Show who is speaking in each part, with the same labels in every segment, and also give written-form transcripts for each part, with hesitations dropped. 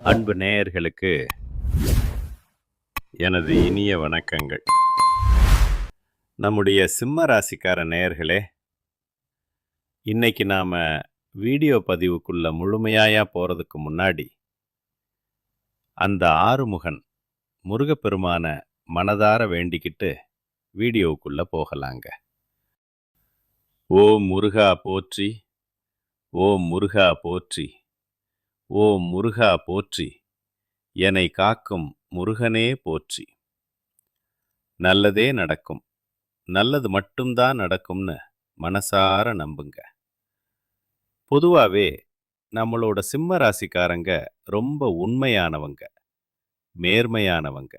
Speaker 1: அன்பு நேயர்களுக்கு எனது இனிய வணக்கங்கள். நம்முடைய சிம்ம ராசிக்கார நேயர்களே, இன்னைக்கு நாம வீடியோ பதிவுக்குள்ள முழுமையாயா போறதுக்கு முன்னாடி அந்த ஆறுமுகன் முருகப்பெருமான மனதார வேண்டிக்கிட்டு வீடியோவுக்குள்ள போகலாங்க. ஓம் முருகா போற்றி, ஓம் முருகா போற்றி, ஓம் முருகா போற்றி, என்னை காக்கும் முருகனே போற்றி. நல்லதே நடக்கும், நல்லது மட்டும்தான் நடக்கும்னு மனசார நம்புங்க. பொதுவாவே நம்மளோட சிம்ம ராசிக்காரங்க ரொம்ப உண்மையானவங்க, நேர்மையானவங்க.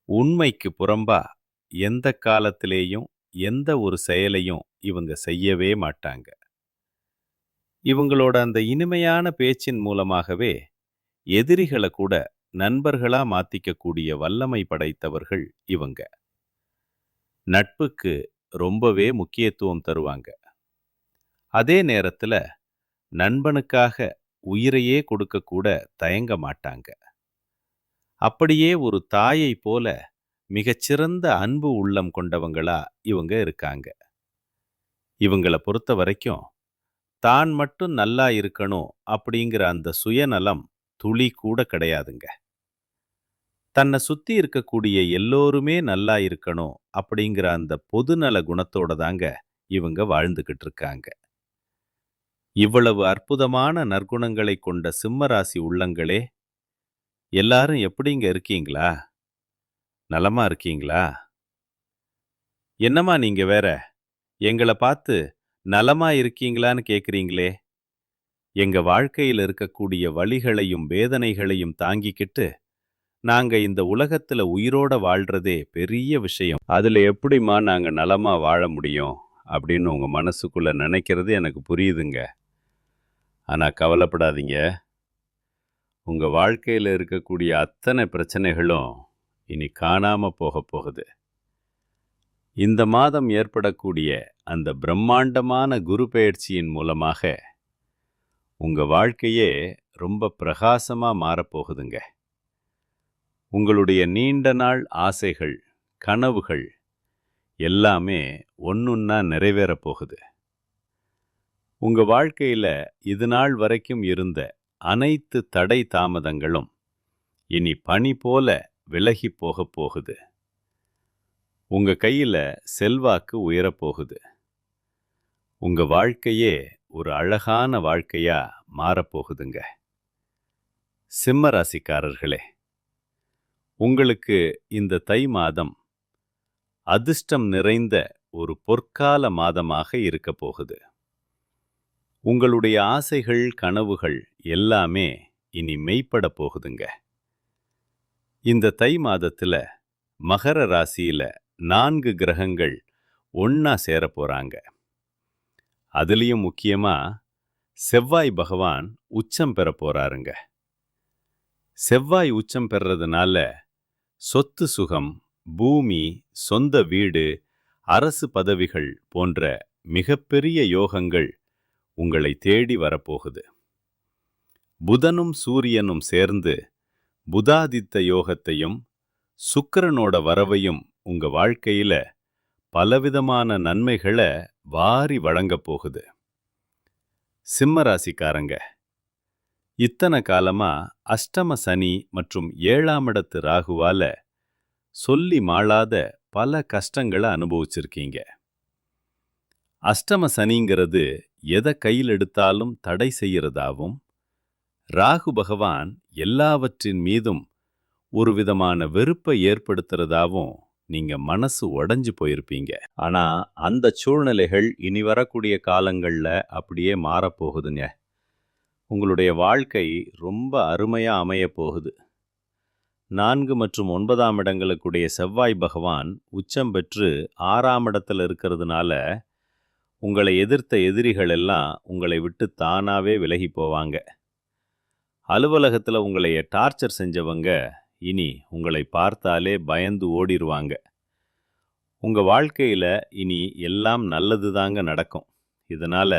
Speaker 1: உண்மைக்கு புறம்பா எந்த காலத்திலேயும் எந்த ஒரு செயலையும் இவங்க செய்யவே மாட்டாங்க. இவங்களோட அந்த இனிமையான பேச்சின் மூலமாகவே எதிரிகளை கூட நண்பர்களா மாத்திக்கக்கூடிய வல்லமை படைத்தவர்கள் இவங்க. நட்புக்கு ரொம்பவே முக்கியத்துவம் தருவாங்க. அதே நேரத்துல நண்பனுக்காக உயிரையே கொடுக்க கூட தயங்க மாட்டாங்க. அப்படியே ஒரு தாயை போல மிகச்சிறந்த அன்பு உள்ளம் கொண்டவங்களா இவங்க இருக்காங்க. இவங்கள பொறுத்த வரைக்கும் தான் மட்டும் நல்லா இருக்கணும் அப்படிங்கிற அந்த சுயநலம் துளி கூட கிடையாதுங்க. தன்னை சுத்தி இருக்கக்கூடிய எல்லோருமே நல்லா இருக்கணும் அப்படிங்கிற அந்த பொதுநல குணத்தோட தாங்க இவங்க வாழ்ந்துகிட்டு இருக்காங்க. இவ்வளவு அற்புதமான நற்குணங்களை கொண்ட சிம்மராசி உள்ளங்களே, எல்லாரும் எப்படிங்க இருக்கீங்களா? நலமா இருக்கீங்களா? என்னம்மா நீங்க வேற எங்களை பார்த்து நலமா இருக்கீங்களான்னு கேக்குறீங்களே? எங்க வாழ்க்கையில இருக்கக்கூடிய வலிகளையும் வேதனைகளையும் தாங்கிக்கிட்டு நாங்க இந்த உலகத்துல உயிரோட வாழ்றதே பெரிய விஷயம். அதுல எப்படிம்மா நாங்க நலமா வாழ முடியும் அப்படின்னு உங்க மனசுக்குள்ள நினைக்கிறது எனக்கு புரியுதுங்க. ஆனா கவலைப்படாதீங்க. உங்க வாழ்க்கையில இருக்கக்கூடிய அத்தனை பிரச்சனைகளும் இனி காணாம போக போகுது. இந்த மாதம் ஏற்படக்கூடிய அந்த பிரம்மாண்டமான குரு பெயர்ச்சியின் மூலமாக உங்க வாழ்க்கையே ரொம்ப பிரகாசமா மாறப்போகுதுங்க. உங்களுடைய நீண்ட நாள் ஆசைகள், கனவுகள் எல்லாமே ஒன்னொன்னா நிறைவேறப் போகுது. உங்க வாழ்க்கையில இது நாள் வரைக்கும் இருந்த அனைத்து தடை தாமதங்களும் இனி பனி போல விலகி போகப் போகுது. உங்க கையில செல்வாக்கு உயரப்போகுது. உங்க வாழ்க்கையே ஒரு அழகான வாழ்க்கையா மாறப்போகுதுங்க. சிம்ம ராசிக்காரர்களே, உங்களுக்கு இந்த தை மாதம் அதிர்ஷ்டம் நிறைந்த ஒரு பொற்கால மாதமாக இருக்க போகுது. உங்களுடைய ஆசைகள், கனவுகள் எல்லாமே இனி மெய்ப்பட போகுதுங்க. இந்த தை மாதத்துல மகர ராசியில 4 கிரகங்கள் ஒன்னா சேர போறாங்க. அதுலயும் முக்கியமா செவ்வாய் பகவான் உச்சம் பெற போறாருங்க. செவ்வாய் உச்சம் பெறறதுனால சொத்து சுகம், பூமி, சொந்த வீடு, அரசு பதவிகள் போன்ற மிகப்பெரிய யோகங்கள் உங்களை தேடி வரப்போகுது. புதனும் சூரியனும் சேர்ந்து புதாதித்த யோகத்தையும் சுக்கிரனோட வரவையும் உங்க வாழ்க்கையில பலவிதமான நன்மைகளை வாரி வழங்கப் போகுது. சிம்மராசிக்காரங்க, இத்தனை காலமா அஷ்டம சனி மற்றும் 7ஆம் இடத்து ராகுவால சொல்லி மாளாத பல கஷ்டங்களை அனுபவிச்சிருக்கீங்க. அஷ்டம சனிங்கிறது எதை கையில் எடுத்தாலும் தடை செய்யறதாவும், ராகு பகவான் எல்லாவற்றின் மீதும் ஒரு விதமான வெறுப்பை ஏற்படுத்துறதாவும் நீங்க மனசு உடைஞ்சு போயிருப்பீங்க. ஆனா அந்த சூழ்நிலைகள் இனி வரக்கூடிய காலங்கள்ல அப்படியே மாறப்போகுதுங்க. உங்களுடைய வாழ்க்கை ரொம்ப அருமையா அமைய போகுது. 4 மற்றும் 9ஆம் இடங்களுக்குடைய செவ்வாய் பகவான் உச்சம் பெற்று 6ஆம் இடத்துல இருக்கிறதுனால உங்களை எதிர்த்த எதிரிகள் எல்லாம் உங்களை விட்டு தானாவே விலகி போவாங்க. அலுவலகத்துல உங்களை டார்ச்சர் செஞ்சவங்க இனி உங்களை பார்த்தாலே பயந்து ஓடிடுவாங்க. உங்க வாழ்க்கையில இனி எல்லாம் நல்லதுதாங்க நடக்கும். இதனால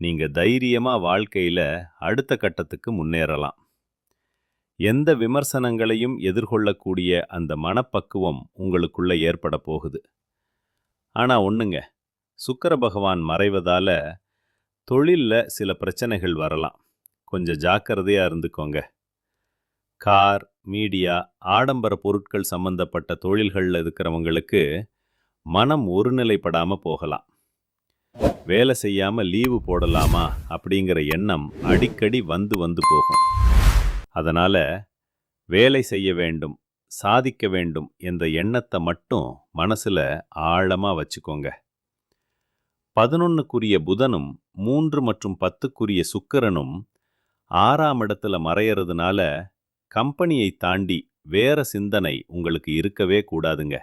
Speaker 1: நீங்க தைரியமா வாழ்க்கையில அடுத்த கட்டத்துக்கு முன்னேறலாம். எந்த விமர்சனங்களையும் எதிர்கொள்ளக்கூடிய அந்த மனப்பக்குவம் உங்களுக்குள்ள ஏற்பட போகுது. ஆனா ஒண்ணுங்க, சுக்கிர பகவான் மறைவதால தொழில்ல சில பிரச்சனைகள் வரலாம். கொஞ்சம் ஜாக்கிரதையா இருந்துக்கோங்க. கார், மீடியா, ஆடம்பர பொருட்கள் சம்பந்தப்பட்ட தொழில்கள்ல இருக்கிறவங்களுக்கு மனம் ஒருநிலைப்படாம போகலாம். வேலை செய்யாம லீவு போடலாமா அப்படிங்கிற எண்ணம் அடிக்கடி வந்து வந்து போகும். அதனால வேலை செய்ய வேண்டும், சாதிக்க வேண்டும் என்ற எண்ணத்தை மட்டும் மனசுல ஆழமா வச்சுக்கோங்க. 11க்குரிய புதனும் 3 மற்றும் 10க்குரிய சுக்கிரனும் 6ஆம் இடத்துல மறையறதுனால கம்பெனியை தாண்டி வேற சிந்தனை உங்களுக்கு இருக்கவே கூடாதுங்க.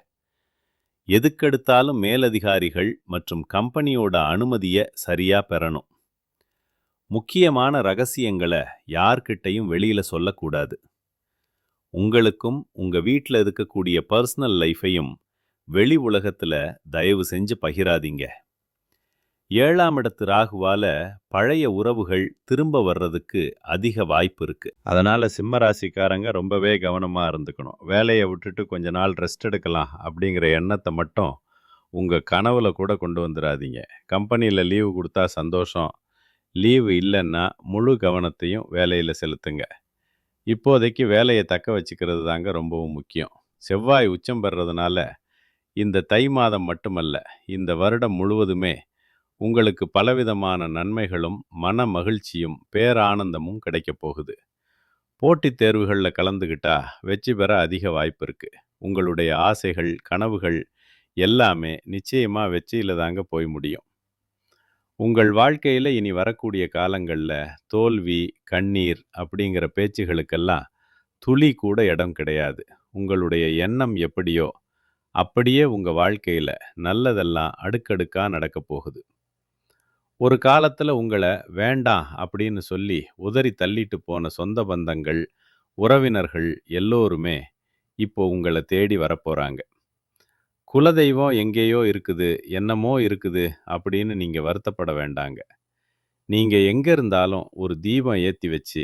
Speaker 1: எதுக்கெடுத்தாலும் மேலதிகாரிகள் மற்றும் கம்பெனியோட அனுமதியை சரியா பெறணும். முக்கியமான ரகசியங்களை யார்கிட்டையும் வெளியில சொல்லக்கூடாது. உங்களுக்கும் உங்க வீட்டில் இருக்கக்கூடிய பர்சனல் லைஃபையும் வெளி உலகத்துல தயவு செஞ்சு பகிராதீங்க. 7ஆம் இடத்து ராகுவால பழைய உறவுகள் திரும்ப வர்றதுக்கு அதிக வாய்ப்பு இருக்கு. அதனால சிம்ம ராசிக்காரங்க ரொம்பவே கவனமா இருந்துக்கணும். வேலையை விட்டுட்டு கொஞ்ச நாள் ரெஸ்ட் எடுக்கலாம் அப்படிங்கிற எண்ணத்தை மட்டும் உங்க கனவுல கூட கொண்டு வந்துடாதீங்க. கம்பெனியில் லீவு கொடுத்தா சந்தோஷம், லீவு இல்லைன்னா முழு கவனத்தையும் வேலையில் செலுத்துங்க. இப்போதைக்கு வேலையை தக்க வச்சுக்கிறது தாங்க ரொம்பவும் முக்கியம். செவ்வாய் உச்சம் பெறதுனால இந்த தை மாதம் மட்டுமல்ல, இந்த வருடம் முழுவதுமே உங்களுக்கு பலவிதமான நன்மைகளும் மன மகிழ்ச்சியும் பேரானந்தமும் கிடைக்க போகுது. போட்டித் தேர்வுகளில் கலந்துக்கிட்டா வெற்றி பெற அதிக வாய்ப்பு இருக்கு. உங்களுடைய ஆசைகள், கனவுகள் எல்லாமே நிச்சயமா வெற்றியில தாங்க போய் முடியும். உங்கள் வாழ்க்கையில இனி வரக்கூடிய காலங்களில் தோல்வி, கண்ணீர் அப்படிங்கிற பேச்சுகளுக்கெல்லாம் துளி கூட இடம் கிடையாது. உங்களுடைய எண்ணம் எப்படியோ அப்படியே உங்க வாழ்க்கையில நல்லதெல்லாம் அடுக்கடுக்கா நடக்க போகுது. ஒரு காலத்துல உங்களை வேண்டாம் அப்படின்னு சொல்லி உதறி தள்ளிட்டு போன சொந்த பந்தங்கள், உறவினர்கள் எல்லோருமே இப்போ உங்களை தேடி வரப்போறாங்க. குலதெய்வம் எங்கேயோ இருக்குது, என்னமோ இருக்குது அப்படின்னு நீங்க வருத்தப்பட வேண்டாங்க. நீங்க எங்க இருந்தாலும் ஒரு தீபம் ஏத்தி வச்சு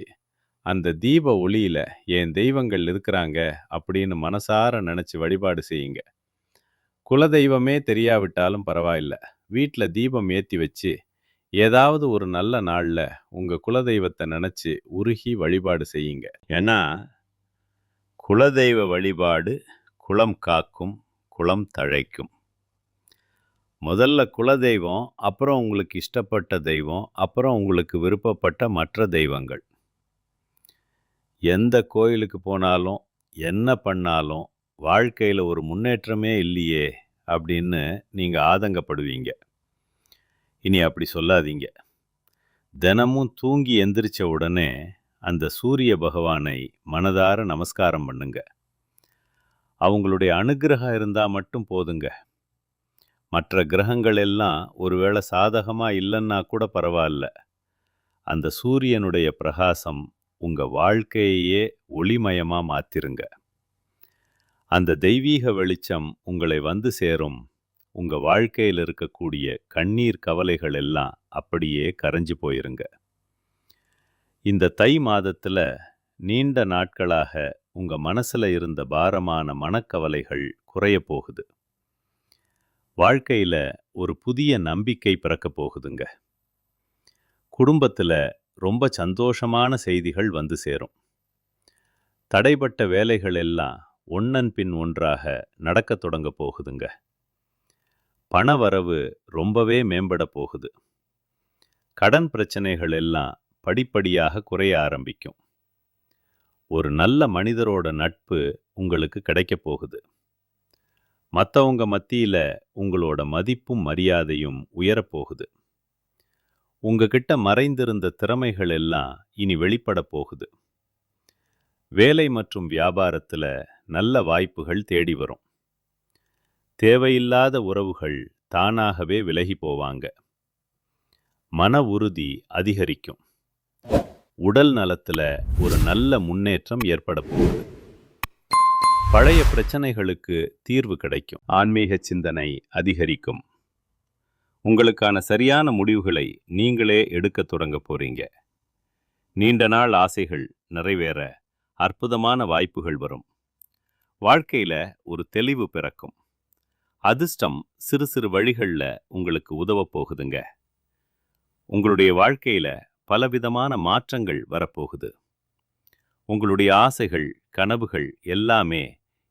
Speaker 1: அந்த தீப ஒளியில என் தெய்வங்கள் இருக்கிறாங்க அப்படின்னு மனசார நினைச்சு வழிபாடு செய்யுங்க. குலதெய்வமே தெரியாவிட்டாலும் பரவாயில்ல, வீட்டில் தீபம் ஏத்தி வச்சு ஏதாவது ஒரு நல்ல நாள்ல உங்க குலதெய்வத்தை நினைச்சு உருகி வழிபாடு செய்யுங்க. ஏன்னா குலதெய்வ வழிபாடு குலம் காக்கும், குலம் தழைக்கும். முதல்ல குலதெய்வம், அப்புறம் உங்களுக்கு இஷ்டப்பட்ட தெய்வம், அப்புறம் உங்களுக்கு விருப்பப்பட்ட மற்ற தெய்வங்கள். எந்த கோயிலுக்கு போனாலும் என்ன பண்ணாலும் வாழ்க்கையில் ஒரு முன்னேற்றமே இல்லையே அப்படின்னு நீங்கள் ஆதங்கப்படுவீங்க. இனி அப்படி சொல்லாதீங்க. தினமும் தூங்கி எந்திரிச்ச உடனே அந்த சூரிய பகவானை மனதார நமஸ்காரம் பண்ணுங்க. அவங்களுடைய அனுகிரகம் இருந்தால் மட்டும் போதுங்க. மற்ற கிரகங்கள் எல்லாம் ஒருவேளை சாதகமாக இல்லைன்னா கூட பரவாயில்ல, அந்த சூரியனுடைய பிரகாசம் உங்கள் வாழ்க்கையே ஒளிமயமாக மாற்றிருங்க. அந்த தெய்வீக வெளிச்சம் உங்களை வந்து சேரும். உங்கள் வாழ்க்கையில் இருக்கக்கூடிய கண்ணீர் கவலைகள் எல்லாம் அப்படியே கரைஞ்சு போயிருங்க. இந்த தை மாதத்தில் நீண்ட நாட்களாக உங்கள் மனசில் இருந்த பாரமான மனக்கவலைகள் குறைய போகுது. வாழ்க்கையில் ஒரு புதிய நம்பிக்கை பிறக்க போகுதுங்க. குடும்பத்தில் ரொம்ப சந்தோஷமான செய்திகள் வந்து சேரும். தடைப்பட்ட வேலைகள் எல்லாம் ஒன்றன் பின் ஒன்றாக நடக்க தொடங்க போகுதுங்க. பணவரவு ரொம்பவே மேம்பட போகுது. கடன் பிரச்சனைகள் எல்லாம் படிப்படியாக குறைய ஆரம்பிக்கும். ஒரு நல்ல மனிதரோட நட்பு உங்களுக்கு கிடைக்க போகுது. மற்றவங்க மத்தியில் உங்களோட மதிப்பும் மரியாதையும் உயரப்போகுது. உங்ககிட்ட மறைந்திருந்த திறமைகள் எல்லாம் இனி வெளிப்பட போகுது. வேலை மற்றும் வியாபாரத்தில் நல்ல வாய்ப்புகள் தேடி வரும். தேவையில்லாத உறவுகள் தானாகவே விலகி போவாங்க. மன உறுதி அதிகரிக்கும். உடல் நலத்தில் ஒரு நல்ல முன்னேற்றம் ஏற்பட போகுது. பழைய பிரச்சனைகளுக்கு தீர்வு கிடைக்கும். ஆன்மீக சிந்தனை அதிகரிக்கும். உங்களுக்கான சரியான முடிவுகளை நீங்களே எடுக்க தொடங்க போறீங்க. நீண்ட நாள் ஆசைகள் நிறைவேற அற்புதமான வாய்ப்புகள் வரும். வாழ்க்கையில ஒரு தெளிவு பிறக்கும். அதிர்ஷ்டம் சிறு சிறு வழிகள்ல உங்களுக்கு உதவப் போகுதுங்க. உங்களுடைய வாழ்க்கையில பலவிதமான மாற்றங்கள் வரப்போகுது. உங்களுடைய ஆசைகள், கனவுகள் எல்லாமே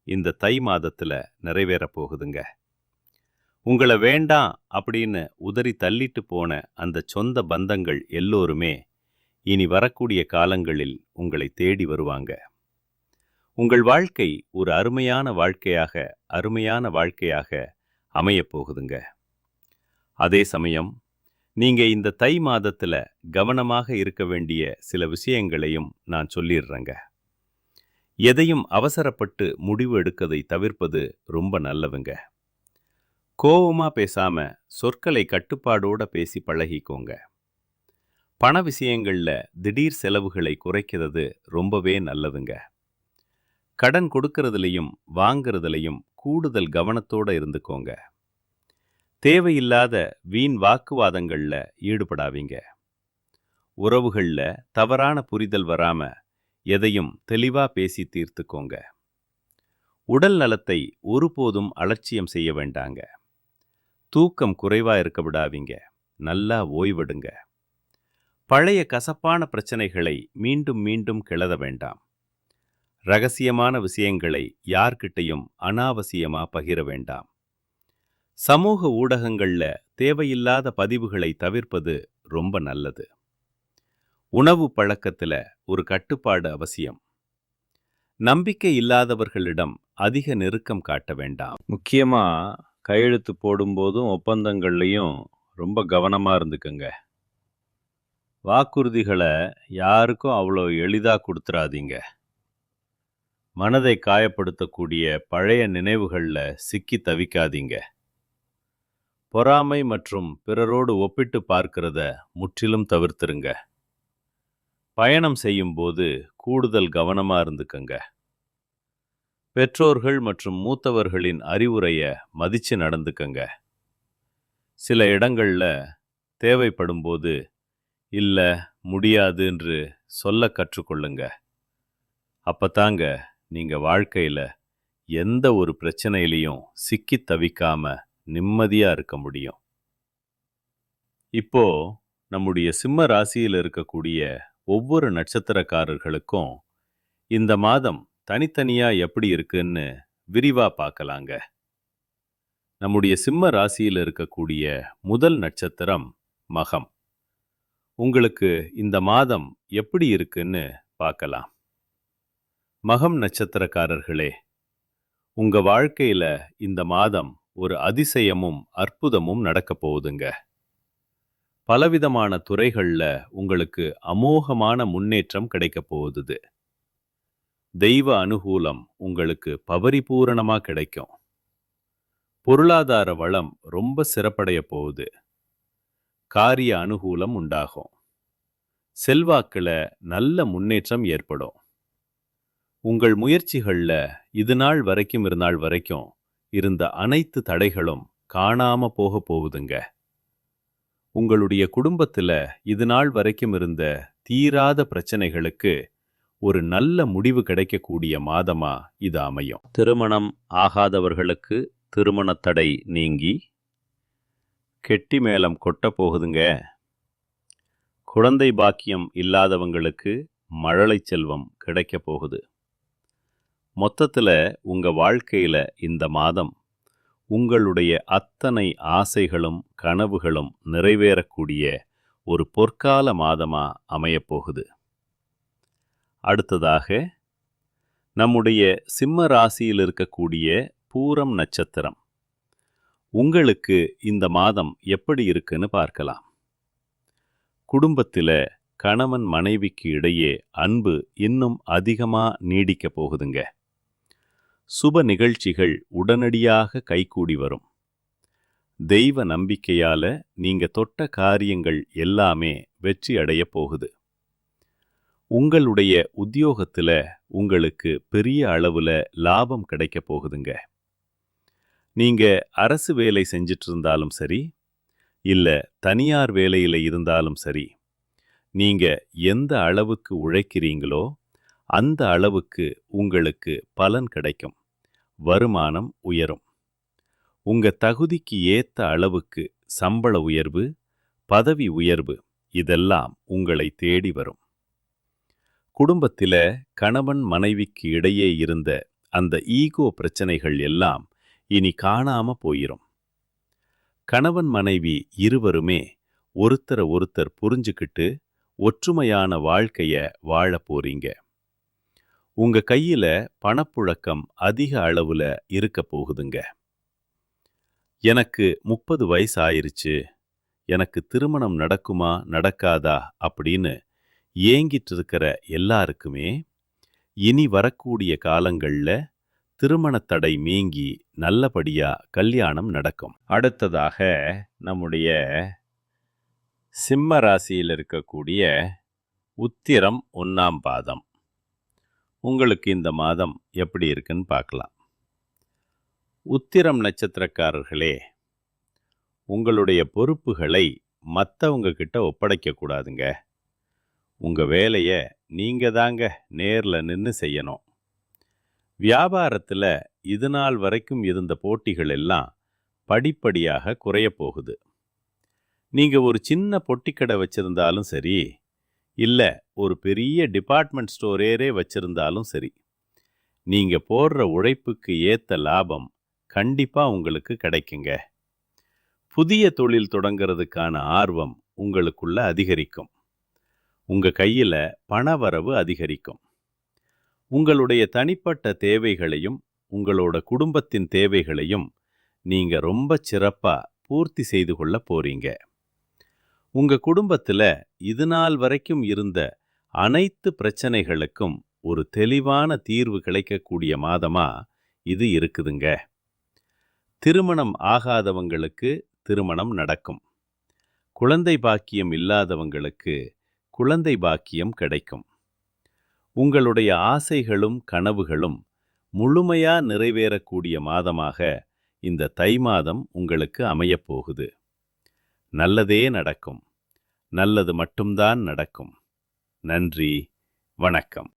Speaker 1: இந்த தை மாதத்துல நிறைவேறப் போகுதுங்க. உங்களை வேண்டாம் அப்படின்னு உதறி தள்ளிட்டு போன அந்த சொந்த பந்தங்கள் எல்லோருமே இனி வரக்கூடிய காலங்களில் உங்களை தேடி வருவாங்க. உங்கள் வாழ்க்கை ஒரு அருமையான வாழ்க்கையாக அமையப் போகுதுங்க. அதே சமயம் நீங்க இந்த தை மாதத்துல கவனமாக இருக்க வேண்டிய சில விஷயங்களையும் நான் சொல்லிடுறேங்க. எதையும் அவசரப்பட்டு முடிவு எடுக்கதை தவிர்ப்பது ரொம்ப நல்லதுங்க. கோவமா பேசாம சொற்களை கட்டுப்பாடோட பேசி பழகிக்கோங்க. பண விஷயங்கள்ல திடீர் செலவுகளை குறைக்கிறது ரொம்பவே நல்லதுங்க. கடன் கொடுக்கறதுலையும் வாங்குறதுலையும் கூடுதல் கவனத்தோட இருந்துக்கோங்க. தேவையில்லாத வீண் வாக்குவாதங்கள்ல ஈடுபடாதீங்க. உறவுகள்ல தவறான புரிதல் வராம எதையும் தெளிவா பேசி தீர்த்துக்கோங்க. உடல் நலத்தை ஒருபோதும் அலட்சியம் செய்ய வேண்டாங்க. தூக்கம் குறைவா இருக்க விடாதீங்க. நல்லா ஓய்வெடுங்க. பழைய கசப்பான பிரச்சனைகளை மீண்டும் மீண்டும் கிளற வேண்டாம். ரகசியமான விஷயங்களை யார்கிட்டையும் அனாவசியமா பகிர வேண்டாம். சமூக ஊடகங்கள்ல தேவையில்லாத பதிவுகளை தவிர்ப்பது ரொம்ப நல்லது. உணவு பழக்கத்துல ஒரு கட்டுப்பாடு அவசியம். நம்பிக்கை இல்லாதவர்களிடம் அதிக நெருக்கம் காட்ட வேண்டாம். முக்கியமா கையெழுத்து போடும்போதும் ஒப்பந்தங்கள்லையும் ரொம்ப கவனமா இருந்துக்குங்க. வாக்குறுதிகளை யாருக்கும் அவ்வளோ எளிதா கொடுத்துறாதீங்க. மனதை காயப்படுத்தக்கூடிய பழைய நினைவுகள்ல சிக்கி தவிக்காதீங்க. பொறாமை மற்றும் பிறரோடு ஒப்பிட்டு பார்க்கிறத முற்றிலும் தவிர்த்துருங்க. பயணம் செய்யும்போது கூடுதல் கவனமா இருந்துக்கங்க. பெற்றோர்கள் மற்றும் மூத்தவர்களின் அறிவுரைய மதிச்சு நடந்துக்கங்க. சில இடங்கள்ல தேவைப்படும்போது இல்ல முடியாதுன்று சொல்ல கற்றுக்கொள்ளுங்க. அப்பதாங்க நீங்க வாழ்க்கையில எந்த ஒரு பிரச்சனையிலையும் சிக்கி தவிக்காம நிம்மதியா இருக்க முடியும். இப்போ நம்முடைய சிம்ம ராசியில் இருக்கக்கூடிய ஒவ்வொரு நட்சத்திரக்காரர்களுக்கும் இந்த மாதம் தனித்தனியா எப்படி இருக்குன்னு விரிவா பார்க்கலாங்க. நம்முடைய சிம்ம ராசியில் இருக்கக்கூடிய முதல் நட்சத்திரம் மகம். உங்களுக்கு இந்த மாதம் எப்படி இருக்குன்னு பார்க்கலாம். மகம் நட்சத்திரக்காரர்களே, உங்க வாழ்க்கையில இந்த மாதம் ஒரு அதிசயமும் அற்புதமும் நடக்க போகுதுங்க. பலவிதமான துறைகள்ல உங்களுக்கு அமோகமான முன்னேற்றம் கிடைக்க போகுது. தெய்வ அனுகூலம் உங்களுக்கு பரிபூரணமா கிடைக்கும். பொருளாதார வளம் ரொம்ப சிறப்படைய போகுது. காரிய அனுகூலம் உண்டாகும். செல்வாக்குல நல்ல முன்னேற்றம் ஏற்படும். உங்கள் முயற்சிகள்ல இதுநாள் வரைக்கும் இருந்த அனைத்து தடைகளும் காணாம போக போகுதுங்க. உங்களுடைய குடும்பத்துல இதுநாள் வரைக்கும் இருந்த தீராத பிரச்சனைகளுக்கு ஒரு நல்ல முடிவு கிடைக்கக்கூடிய மாதமா இது அமையும். திருமணம் ஆகாதவர்களுக்கு திருமண தடை நீங்கி கெட்டி மேளம் கொட்ட போகுதுங்க. குழந்தை பாக்கியம் இல்லாதவங்களுக்கு மழலை செல்வம் கிடைக்க போகுது. மொத்தத்துல உங்க வாழ்க்கையில இந்த மாதம் உங்களுடைய அத்தனை ஆசைகளும் கனவுகளும் நிறைவேறக்கூடிய ஒரு பொற்கால மாதமா அமையப்போகுது. அடுத்ததாக நம்முடைய சிம்ம ராசியில் இருக்கக்கூடிய பூரம் நட்சத்திரம். உங்களுக்கு இந்த மாதம் எப்படி இருக்குன்னு பார்க்கலாம். குடும்பத்தில கணவன் மனைவிக்கு இடையே அன்பு இன்னும் அதிகமா நீடிக்க போகுதுங்க. சுப நிகழ்ச்சிகள் உடனடியாக கைகூடி வரும். தெய்வ நம்பிக்கையால நீங்க தொட்ட காரியங்கள் எல்லாமே வெற்றி அடைய போகுது. உங்களுடைய உத்தியோகத்துல உங்களுக்கு பெரிய அளவுல லாபம் கிடைக்க போகுதுங்க. நீங்க அரசு வேலை செஞ்சிட்டு இருந்தாலும் சரி, இல்ல தனியார் வேலையில இருந்தாலும் சரி, நீங்க எந்த அளவுக்கு உழைக்கிறீங்களோ அந்த அளவுக்கு உங்களுக்கு பலன் கிடைக்கும். வருமானம் உயரும். உங்க தகுதிக்கு ஏத்த அளவுக்கு சம்பள உயர்வு, பதவி உயர்வு இதெல்லாம் உங்களை தேடி வரும். குடும்பத்தில கணவன் மனைவிக்கு இடையே இருந்த அந்த ஈகோ பிரச்சனைகள் எல்லாம் இனி காணாம போயிரும். கணவன் மனைவி இருவருமே ஒருத்தர ஒருத்தர் புரிஞ்சுக்கிட்டு ஒற்றுமையான வாழ்க்கைய வாழ போறீங்க. உங்க கையில பணப்புழக்கம் அதிக அளவுல இருக்க போகுதுங்க. எனக்கு 30 வயசு ஆயிருச்சு, எனக்கு திருமணம் நடக்குமா நடக்காதா அப்படின்னு ஏங்கிட்டு இருக்கிற எல்லாருக்குமே இனி வரக்கூடிய காலங்கள்ல திருமண தடை நீங்கி நல்லபடியா கல்யாணம் நடக்கும். அடுத்ததாக நம்முடைய சிம்ம ராசியில் இருக்கக்கூடிய உத்திரம் 1ஆம் பாதம். உங்களுக்கு இந்த மாதம் எப்படி இருக்குன்னு பார்க்கலாம். உத்திரம் நட்சத்திரக்காரர்களே, உங்களுடைய பொறுப்புகளை மற்றவங்க கிட்ட ஒப்படைக்க கூடாதுங்க. உங்க வேலைய நீங்க தாங்க நேர்ல நின்னு செய்யணும். வியாபாரத்துல இது நாள் வரைக்கும் இருந்த போட்டிகள் எல்லாம் படிப்படியாக குறைய போகுது. நீங்க ஒரு சின்ன பொட்டிக்கடை வச்சிருந்தாலும் சரி, இல்ல ஒரு பெரிய டிபார்ட்மெண்ட் ஸ்டோரே வச்சிருந்தாலும் சரி, நீங்க போடுற உழைப்புக்கு ஏத்த லாபம் கண்டிப்பா உங்களுக்கு கிடைக்குங்க. புதிய தொழில் தொடங்கிறதுக்கான ஆர்வம் உங்களுக்குள்ள அதிகரிக்கும். உங்க கையில பணவரவு அதிகரிக்கும். உங்களுடைய தனிப்பட்ட தேவைகளையும் உங்களோட குடும்பத்தின் தேவைகளையும் நீங்க ரொம்ப சிறப்பா பூர்த்தி செய்து கொள்ள போறீங்க. உங்க குடும்பத்துல இது நாள் வரைக்கும் இருந்த அனைத்து பிரச்சனைகளுக்கும் ஒரு தெளிவான தீர்வு கிடைக்கக்கூடிய மாதமா இது இருக்குதுங்க. திருமணம் ஆகாதவங்களுக்கு திருமணம் நடக்கும். குழந்தை பாக்கியம் இல்லாதவங்களுக்கு குழந்தை பாக்கியம் கிடைக்கும். உங்களுடைய ஆசைகளும் கனவுகளும் முழுமையா நிறைவேறக்கூடிய மாதமாக இந்த தை மாதம் உங்களுக்கு அமையப்போகுது. நல்லதே நடக்கும். நல்லது மட்டும்தான் நடக்கும். நன்றி, வணக்கம்.